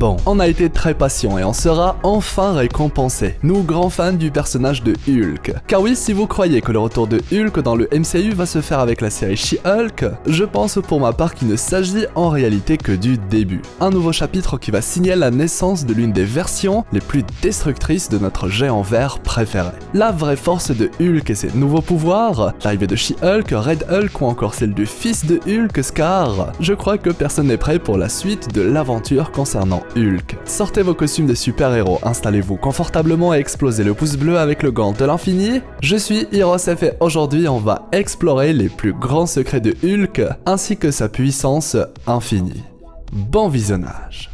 Bon, on a été très patient et on sera enfin récompensé, nous grands fans du personnage de Hulk. Car oui, si vous croyez que le retour de Hulk dans le MCU va se faire avec la série She-Hulk, je pense pour ma part qu'il ne s'agit en réalité que du début. Un nouveau chapitre qui va signer la naissance de l'une des versions les plus destructrices de notre géant vert préféré. La vraie force de Hulk et ses nouveaux pouvoirs, l'arrivée de She-Hulk, Red Hulk ou encore celle du fils de Hulk, Scar, je crois que personne n'est prêt pour la suite de l'aventure concernant Hulk. Sortez vos costumes de super-héros, installez-vous confortablement et explosez le pouce bleu avec le gant de l'infini. Je suis HeroSF et aujourd'hui on va explorer les plus grands secrets de Hulk ainsi que sa puissance infinie. Bon visionnage.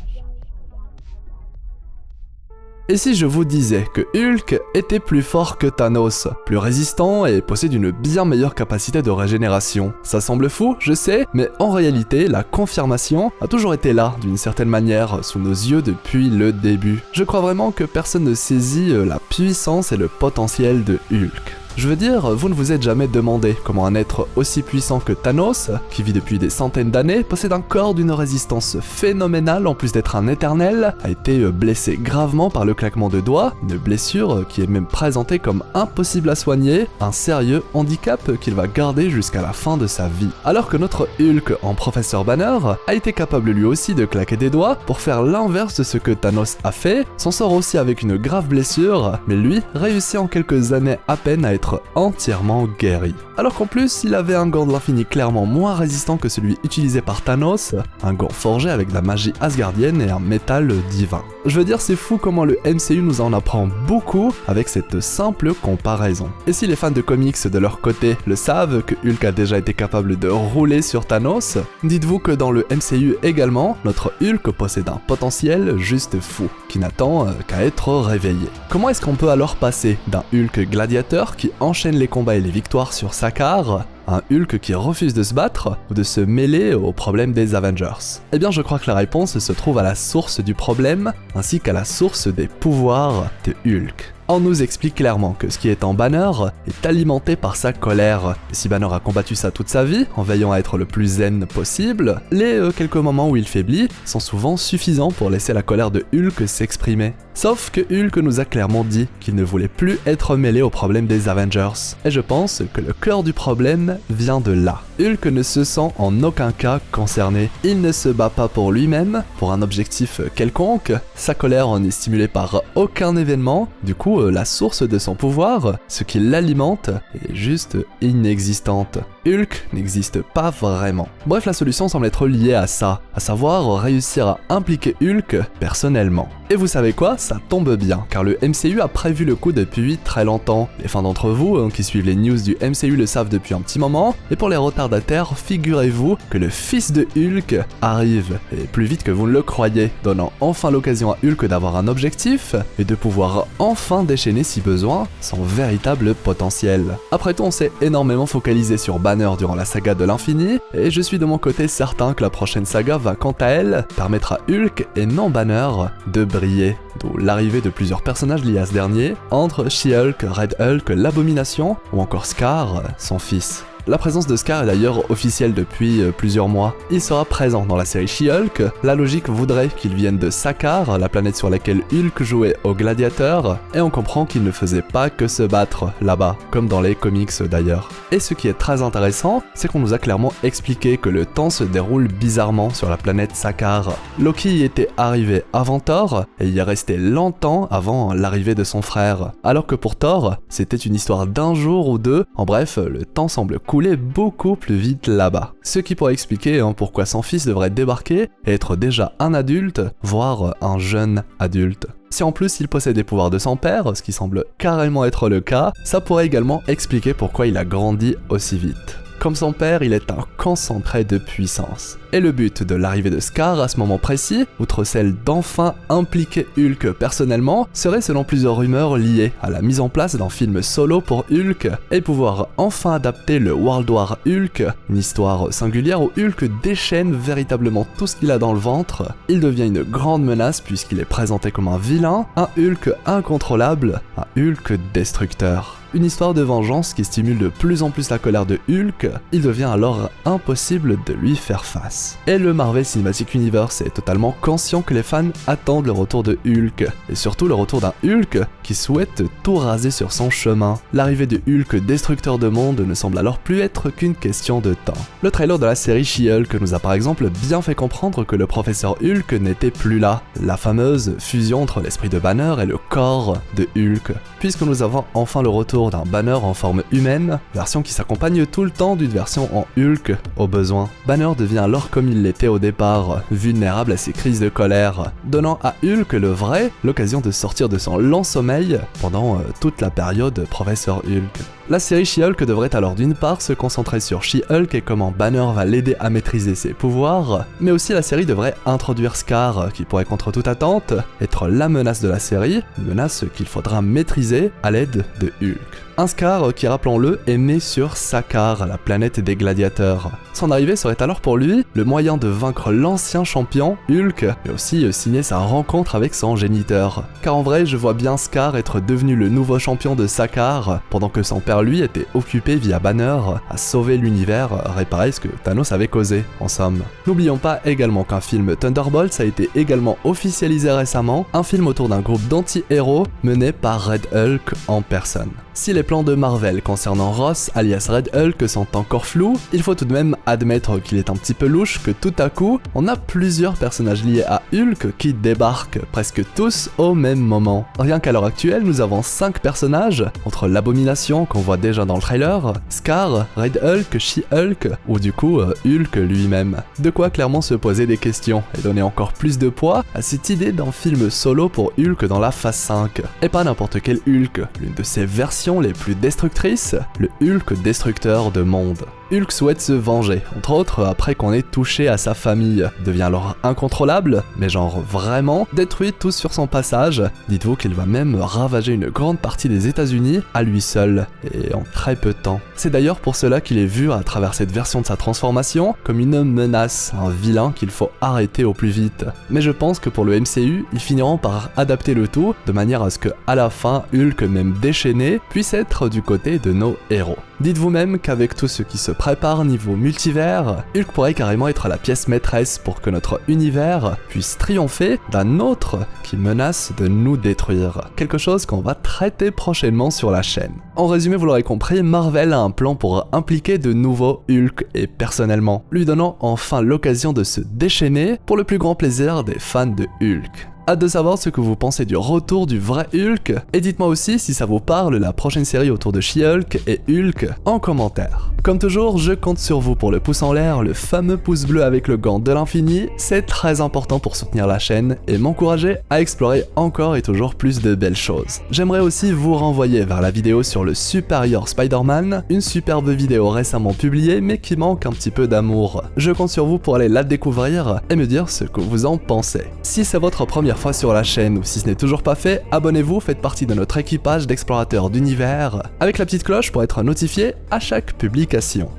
Et si je vous disais que Hulk était plus fort que Thanos, plus résistant et possède une bien meilleure capacité de régénération? Ça semble fou, je sais, mais en réalité, la confirmation a toujours été là, d'une certaine manière, sous nos yeux depuis le début. Je crois vraiment que personne ne saisit la puissance et le potentiel de Hulk. Je veux dire, vous ne vous êtes jamais demandé comment un être aussi puissant que Thanos, qui vit depuis des centaines d'années, possède un corps d'une résistance phénoménale en plus d'être un éternel, a été blessé gravement par le claquement de doigts, une blessure qui est même présentée comme impossible à soigner, un sérieux handicap qu'il va garder jusqu'à la fin de sa vie. Alors que notre Hulk en Professeur Banner a été capable lui aussi de claquer des doigts pour faire l'inverse de ce que Thanos a fait, s'en sort aussi avec une grave blessure, mais lui réussit en quelques années à peine à être entièrement guéri. Alors qu'en plus, il avait un gant de l'infini clairement moins résistant que celui utilisé par Thanos, un gant forgé avec de la magie asgardienne et un métal divin. Je veux dire, c'est fou comment le MCU nous en apprend beaucoup avec cette simple comparaison. Et si les fans de comics de leur côté le savent que Hulk a déjà été capable de rouler sur Thanos, dites-vous que dans le MCU également, notre Hulk possède un potentiel juste fou, qui n'attend qu'à être réveillé. Comment est-ce qu'on peut alors passer d'un Hulk gladiateur qui enchaîne les combats et les victoires sur Sakaar, un Hulk qui refuse de se battre ou de se mêler aux problèmes des Avengers? Eh bien je crois que la réponse se trouve à la source du problème ainsi qu'à la source des pouvoirs de Hulk. On nous explique clairement que ce qui est en Banner est alimenté par sa colère. Et si Banner a combattu ça toute sa vie, en veillant à être le plus zen possible, les quelques moments où il faiblit sont souvent suffisants pour laisser la colère de Hulk s'exprimer. Sauf que Hulk nous a clairement dit qu'il ne voulait plus être mêlé aux problèmes des Avengers. Et je pense que le cœur du problème vient de là. Hulk ne se sent en aucun cas concerné. Il ne se bat pas pour lui-même, pour un objectif quelconque. Sa colère en est stimulée par aucun événement. Du coup, la source de son pouvoir, ce qui l'alimente, est juste inexistante. Hulk n'existe pas vraiment. Bref, la solution semble être liée à ça, à savoir réussir à impliquer Hulk personnellement. Et vous savez quoi? Ça tombe bien, car le MCU a prévu le coup depuis très longtemps. Les fans d'entre vous qui suivent les news du MCU le savent depuis un petit moment, et pour les retardataires, figurez-vous que le fils de Hulk arrive, et plus vite que vous ne le croyez, donnant enfin l'occasion à Hulk d'avoir un objectif, et de pouvoir enfin déchaîner si besoin son véritable potentiel. Après tout, on s'est énormément focalisé sur Banner durant la saga de l'infini, et je suis de mon côté certain que la prochaine saga va quant à elle permettre à Hulk et non Banner de briller, d'où l'arrivée de plusieurs personnages liés à ce dernier, entre She-Hulk, Red Hulk, l'Abomination ou encore Scar, son fils. La présence de Scar est d'ailleurs officielle depuis plusieurs mois. Il sera présent dans la série She-Hulk. La logique voudrait qu'il vienne de Sakaar, la planète sur laquelle Hulk jouait au gladiateur, et on comprend qu'il ne faisait pas que se battre là-bas, comme dans les comics d'ailleurs. Et ce qui est très intéressant, c'est qu'on nous a clairement expliqué que le temps se déroule bizarrement sur la planète Sakaar. Loki y était arrivé avant Thor, et y est resté longtemps avant l'arrivée de son frère. Alors que pour Thor, c'était une histoire d'un jour ou deux, en bref, le temps semble couler beaucoup plus vite là-bas. Ce qui pourrait expliquer pourquoi son fils devrait débarquer et être déjà un adulte, voire un jeune adulte. Si en plus il possède des pouvoirs de son père, ce qui semble carrément être le cas, ça pourrait également expliquer pourquoi il a grandi aussi vite. Comme son père, il est un concentré de puissance. Et le but de l'arrivée de Scar à ce moment précis, outre celle d'enfin impliquer Hulk personnellement, serait selon plusieurs rumeurs liées à la mise en place d'un film solo pour Hulk et pouvoir enfin adapter le World War Hulk, une histoire singulière où Hulk déchaîne véritablement tout ce qu'il a dans le ventre. Il devient une grande menace puisqu'il est présenté comme un vilain, un Hulk incontrôlable, un Hulk destructeur. Une histoire de vengeance qui stimule de plus en plus la colère de Hulk, il devient alors impossible de lui faire face. Et le Marvel Cinematic Universe est totalement conscient que les fans attendent le retour de Hulk, et surtout le retour d'un Hulk qui souhaite tout raser sur son chemin. L'arrivée de Hulk destructeur de monde ne semble alors plus être qu'une question de temps. Le trailer de la série She-Hulk nous a par exemple bien fait comprendre que le professeur Hulk n'était plus là, la fameuse fusion entre l'esprit de Banner et le corps de Hulk, puisque nous avons enfin le retour d'un Banner en forme humaine, version qui s'accompagne tout le temps d'une version en Hulk au besoin. Banner devient alors comme il l'était au départ, vulnérable à ses crises de colère, donnant à Hulk le vrai l'occasion de sortir de son lent sommeil pendant toute la période Professeur Hulk. La série She-Hulk devrait alors d'une part se concentrer sur She-Hulk et comment Banner va l'aider à maîtriser ses pouvoirs, mais aussi la série devrait introduire Scar, qui pourrait contre toute attente être la menace de la série, une menace qu'il faudra maîtriser à l'aide de Hulk. Un Scar qui, rappelons-le, est né sur Sakaar, la planète des gladiateurs. Son arrivée serait alors pour lui le moyen de vaincre l'ancien champion, Hulk, mais aussi signer sa rencontre avec son géniteur. Car en vrai, je vois bien Scar être devenu le nouveau champion de Sakaar, pendant que son père lui était occupé via Banner à sauver l'univers, réparer ce que Thanos avait causé, en somme. N'oublions pas également qu'un film Thunderbolts a été également officialisé récemment, un film autour d'un groupe d'anti-héros mené par Red Hulk en personne. Si les plans de Marvel concernant Ross, alias Red Hulk, sont encore flous, il faut tout de même admettre qu'il est un petit peu louche que tout à coup, on a plusieurs personnages liés à Hulk qui débarquent, presque tous au même moment. Rien qu'à l'heure actuelle, nous avons 5 personnages, entre l'Abomination qu'on voit déjà dans le trailer, Scar, Red Hulk, She-Hulk, ou du coup Hulk lui-même. De quoi clairement se poser des questions, et donner encore plus de poids à cette idée d'un film solo pour Hulk dans la phase 5. Et pas n'importe quel Hulk, l'une de ses versions les plus destructrices, le Hulk destructeur de monde. Hulk souhaite se venger, entre autres après qu'on ait touché à sa famille, devient alors incontrôlable, mais genre vraiment, détruit tout sur son passage, dites-vous qu'il va même ravager une grande partie des États-Unis à lui seul, et en très peu de temps. C'est d'ailleurs pour cela qu'il est vu à travers cette version de sa transformation comme une menace, un vilain qu'il faut arrêter au plus vite. Mais je pense que pour le MCU, ils finiront par adapter le tout, de manière à ce que à la fin, Hulk même déchaîné, puisse être du côté de nos héros. Dites-vous même qu'avec tout ce qui se prépare niveau multivers, Hulk pourrait carrément être la pièce maîtresse pour que notre univers puisse triompher d'un autre qui menace de nous détruire. Quelque chose qu'on va traiter prochainement sur la chaîne. En résumé, vous l'aurez compris, Marvel a un plan pour impliquer de nouveaux Hulk et personnellement, lui donnant enfin l'occasion de se déchaîner pour le plus grand plaisir des fans de Hulk. Hâte de savoir ce que vous pensez du retour du vrai Hulk, et dites-moi aussi si ça vous parle la prochaine série autour de She-Hulk et Hulk en commentaire. Comme toujours, je compte sur vous pour le pouce en l'air, le fameux pouce bleu avec le gant de l'infini, c'est très important pour soutenir la chaîne et m'encourager à explorer encore et toujours plus de belles choses. J'aimerais aussi vous renvoyer vers la vidéo sur le Superior Spider-Man, une superbe vidéo récemment publiée mais qui manque un petit peu d'amour. Je compte sur vous pour aller la découvrir et me dire ce que vous en pensez. Si c'est votre première fois sur la chaîne ou si ce n'est toujours pas fait, abonnez-vous, faites partie de notre équipage d'explorateurs d'univers avec la petite cloche pour être notifié à chaque publication.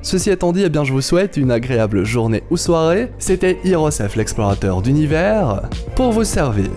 Ceci étant dit, eh bien je vous souhaite une agréable journée ou soirée. C'était Hirosef l'explorateur d'univers pour vous servir.